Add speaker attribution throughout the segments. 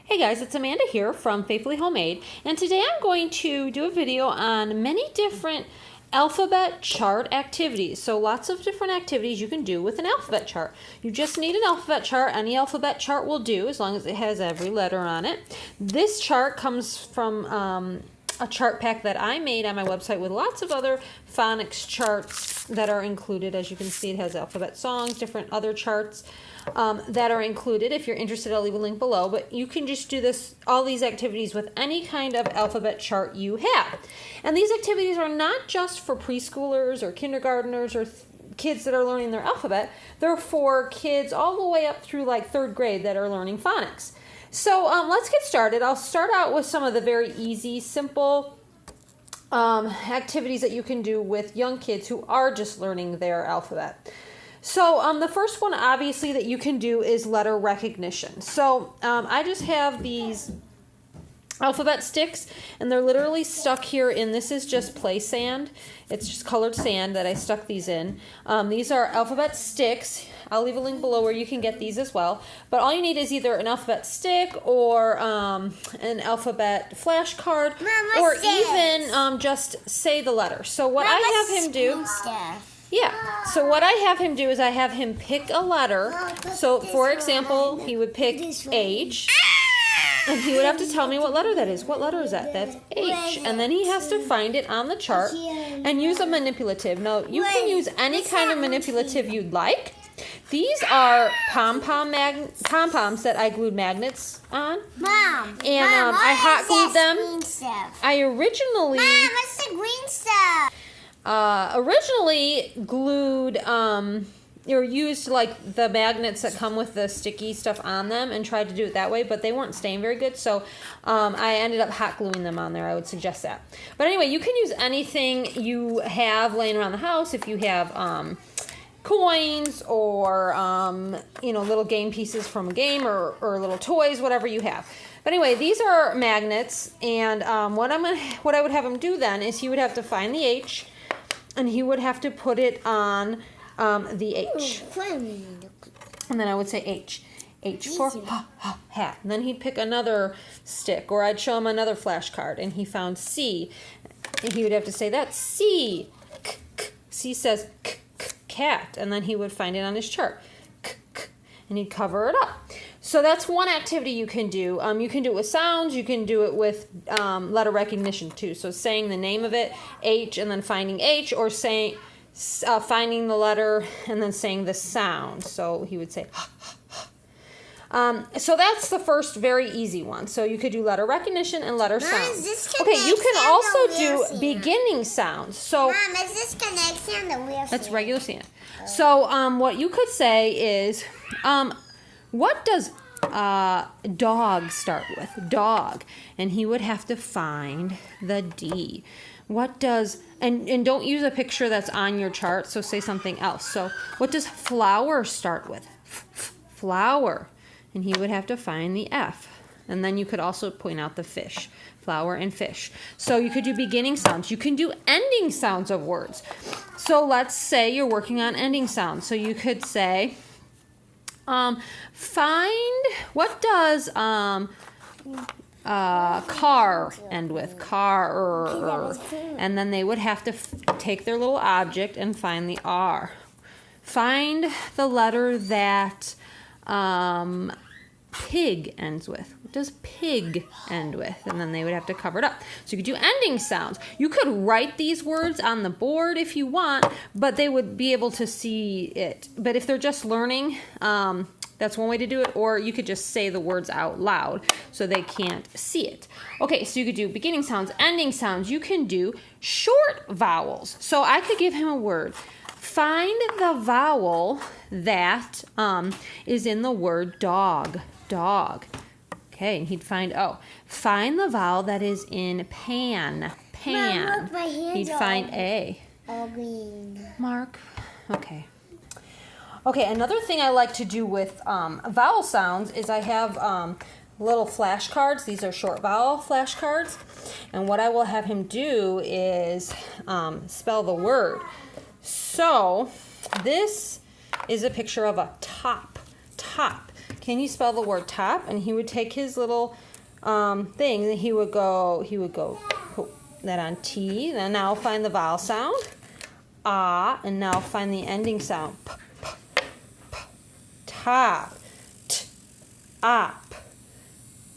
Speaker 1: Hey guys, it's Amanda here from Faithfully Homemade, and today I'm going to do a video on many different alphabet chart activities. So lots of different activities you can do with an alphabet chart. You just need an alphabet chart. Any alphabet chart will do as long as it has every letter on it. This chart comes from a chart pack that I made on my website with lots of other phonics charts that are included. As you can see, it has alphabet songs, different other charts that are included. If you're interested, I'll leave a link below, but you can just do all these activities with any kind of alphabet chart you have. And these activities are not just for preschoolers or kindergartners or kids that are learning their alphabet. They're for kids all the way up through like 3rd grade that are learning phonics. So let's get started. I'll start out with some of the very easy, simple activities that you can do with young kids who are just learning their alphabet. So the first one, obviously, that you can do is letter recognition. So I just have these alphabet sticks, and they're literally stuck here in, this is just play sand. It's just colored sand that I stuck these in. These are alphabet sticks. I'll leave a link below where you can get these as well. But all you need is either an alphabet stick or an alphabet flashcard, or even just say the letter. So what I have him do... So what I have him do is I have him pick a letter. So for example, he would pick H, and he would have to tell me what letter that is. What letter is that? That's H. And then he has to find it on the chart and use a manipulative. Now, you can use any kind of manipulative you'd like. These are pom-poms that I glued magnets on.
Speaker 2: Mom,
Speaker 1: and I hot glued them.
Speaker 2: Green stuff?
Speaker 1: I originally...
Speaker 2: Mom, what's the green stuff?
Speaker 1: Originally glued or used like the magnets that come with the sticky stuff on them and tried to do it that way, but they weren't staying very good, so I ended up hot gluing them on there. I would suggest that. But anyway, you can use anything you have laying around the house. If you have coins or little game pieces from a game or little toys, whatever you have. But anyway, these are magnets, and what I would have him do then is he would have to find the H, and he would have to put it on the H. And then I would say H. H for hat. And then he'd pick another stick, or I'd show him another flashcard, and he found C. And he would have to say that C. C says cat, and then he would find it on his chart. And he'd cover it up. So that's one activity you can do. You can do it with sounds. You can do it with letter recognition too. So saying the name of it, H, and then finding H, or saying finding the letter and then saying the sound. So he would say. So that's the first very easy one. So you could do letter recognition and letter sounds. Okay, you can also do beginning sounds. So
Speaker 2: Mom, is this connection the wheel?
Speaker 1: That's regular sand. So what you could say is, what does dog start with? Dog. And he would have to find the D. What does, and don't use a picture that's on your chart, so say something else. So what does flower start with? Flower. And he would have to find the F. And then you could also point out the fish. Flower and fish. So you could do beginning sounds. You can do ending sounds of words. So let's say you're working on ending sounds. So you could say, find, what does car end with? Car. And then they would have to take their little object and find the R. Find the letter that pig ends with. What does pig end with? And then they would have to cover it up. So you could do ending sounds. You could write these words on the board if you want, but they would be able to see it. But if they're just learning, that's one way to do it, or you could just say the words out loud so they can't see it. Okay, so you could do beginning sounds, ending sounds. You can do short vowels. So I could give him a word. Find the vowel that is in the word dog. Dog. Okay, and he'd find, find the vowel that is in pan. Pan.
Speaker 2: Mom, look, my hand's
Speaker 1: He'd find A.
Speaker 2: all green.
Speaker 1: Mark. Okay. Okay, another thing I like to do with vowel sounds is I have little flashcards. These are short vowel flashcards. And what I will have him do is spell the word. So this is a picture of a top. can you spell the word top? And he would take his little thing, and he would go put that on T, and now find the vowel sound, ah, and now find the ending sound, p, p, p, top, t, op,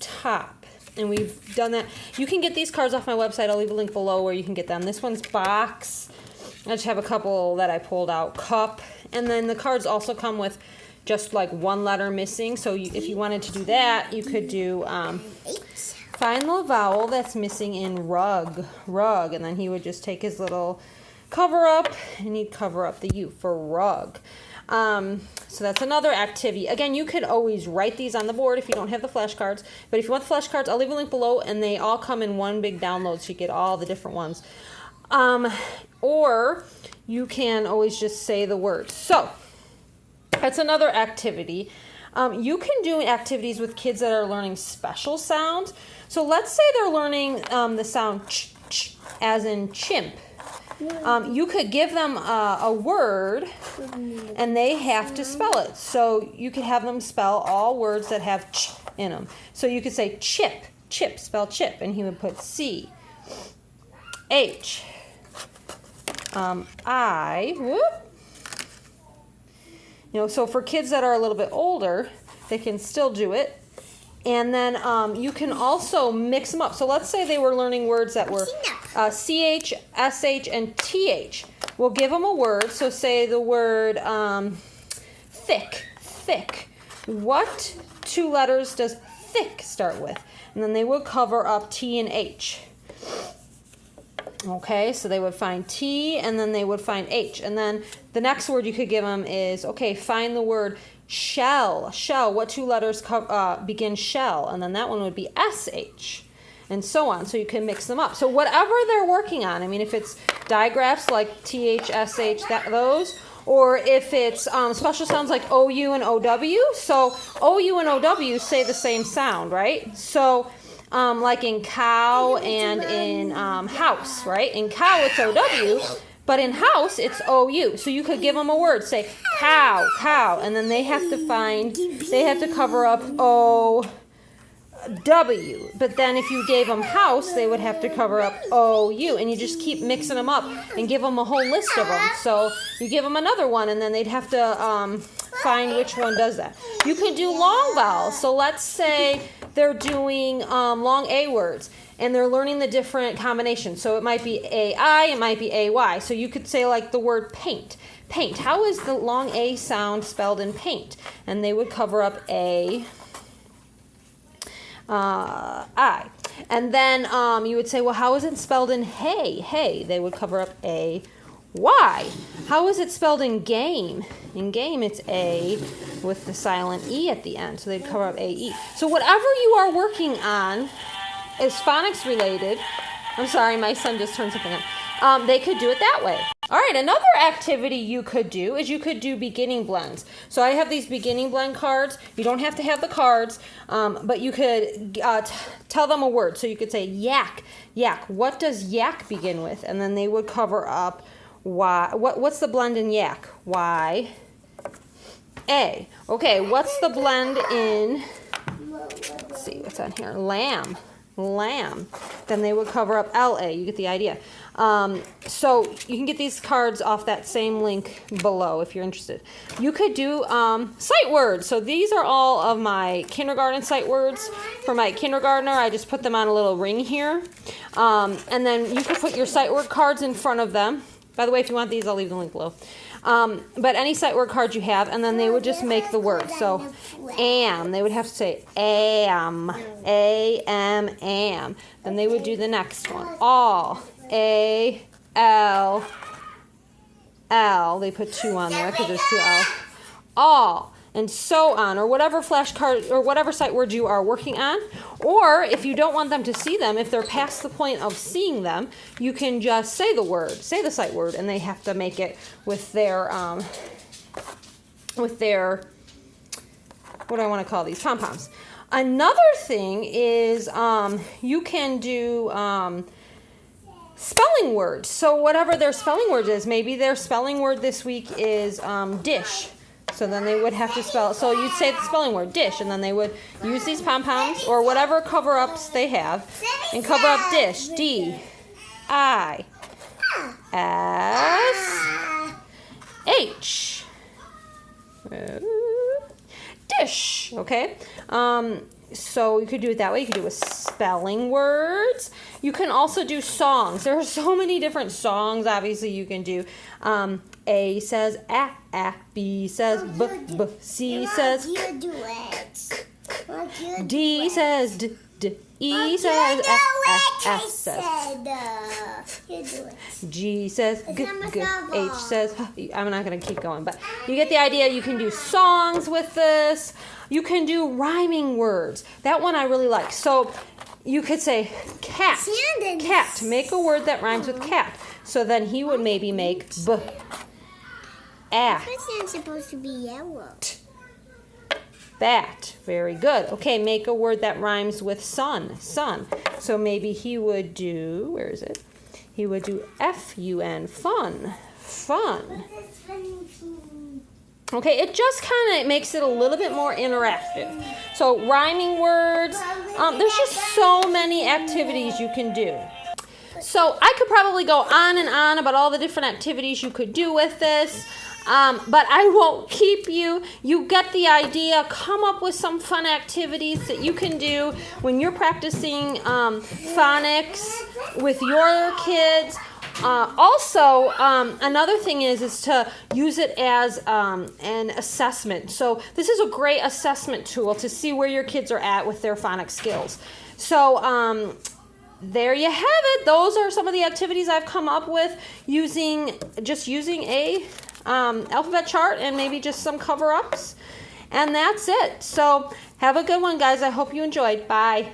Speaker 1: top. And we've done that. You can get these cards off my website. I'll leave a link below where you can get them. This one's box. I just have a couple that I pulled out. Cup. And then the cards also come with just like one letter missing. So if you wanted to do that, you could do find the vowel that's missing in rug. And then he would just take his little cover up and he'd cover up the U for rug. So that's another activity. Again, you could always write these on the board if you don't have the flashcards. But if you want the flashcards, I'll leave a link below, and they all come in one big download, so you get all the different ones. Or you can always just say the word. So that's another activity. You can do activities with kids that are learning special sounds. So let's say they're learning the sound ch, ch, as in chimp. You could give them a word, and they have to spell it. So you could have them spell all words that have ch in them. So you could say chip, spell chip, and he would put C, H, I, whoop. So for kids that are a little bit older, they can still do it. And then you can also mix them up. So let's say they were learning words that were CH, SH, and TH. We'll give them a word. So say the word thick. What two letters does thick start with? And then they would cover up T and H. Okay, so they would find T, and then they would find H. And then the next word you could give them is, okay, find the word shell. What two letters begin shell? And then that one would be SH, and so on. So you can mix them up. So whatever they're working on, I mean, if it's digraphs like TH, SH, those, or if it's special sounds like OU and OW. So OU and OW say the same sound, right? So like in cow and in house, right? In cow, it's OW. But in house, it's OU. So you could give them a word, say cow, and then they have to cover up OW. But then if you gave them house, they would have to cover up OU. And you just keep mixing them up and give them a whole list of them. So you give them another one, and then they'd have to find which one does that. You could do long vowels. So let's say they're doing long A words, and they're learning the different combinations. So it might be AI, it might be AY. So you could say like the word paint. Paint. How is the long A sound spelled in paint? And they would cover up I. And then you would say, well, how is it spelled in hay? Hay. They would cover up A. Y. How is it spelled in game? In game, it's A with the silent E at the end. So they'd cover up AE. So whatever you are working on is phonics related. I'm sorry, my son just turned something on. They could do it that way. All right, another activity you could do is you could do beginning blends. So I have these beginning blend cards. You don't have to have the cards, but you could tell them a word. So you could say yak. What does yak begin with? And then they would cover up Y. What's the blend in yak? Y. A. Okay, what's the blend in, let's see what's on here, lamb. Then they would cover up LA. You get the idea. So you can get these cards off that same link below if you're interested. You could do sight words. So these are all of my kindergarten sight words for my kindergartner. I just put them on a little ring here. And then you could put your sight word cards in front of them. By the way, if you want these, I'll leave the link below. But any sight word card you have, and then they would just make the word. So, am, they would have to say am, am. Then they would do the next one. All, A-L, L. They put 2 on there because there's 2 L. All, and so on, or whatever flashcard or whatever sight word you are working on. Or if you don't want them to see them, if they're past the point of seeing them, you can just say the word, say the sight word, and they have to make it with their what do I want to call these, pom-poms. Another thing is you can do spelling words. So whatever their spelling word is, maybe their spelling word this week is dish. So then they would have to spell it. So you'd say the spelling word, dish, and then they would use these pom-poms or whatever cover-ups they have and cover up dish. D, I, S, H. Dish, okay? So you could do it that way. You could do it with spelling words. You can also do songs. There are so many different songs, obviously, you can do. A says a, B says b, C says
Speaker 2: you do it.
Speaker 1: D says d, E says F says
Speaker 2: You do it.
Speaker 1: G says g, H says I'm not going to keep going, but you get the idea. You can do songs with this. You can do rhyming words. That one I really like. So you could say cat. Cat. Make a word that rhymes with cat. So then he would maybe make b.
Speaker 2: This one's supposed to be yellow.
Speaker 1: Bat. Very good. Okay, make a word that rhymes with sun. Sun. So maybe he would do, where is it? He would do F-U-N. Fun. Fun. Okay, it just kind of makes it a little bit more interactive. So rhyming words, there's just so many activities you can do. So I could probably go on and on about all the different activities you could do with this. But I won't keep you. You get the idea. Come up with some fun activities that you can do when you're practicing phonics with your kids. Also, another thing is to use it as an assessment. So this is a great assessment tool to see where your kids are at with their phonics skills. So there you have it. Those are some of the activities I've come up with using a alphabet chart and maybe just some cover-ups. And that's it. So have a good one, guys. I hope you enjoyed. Bye.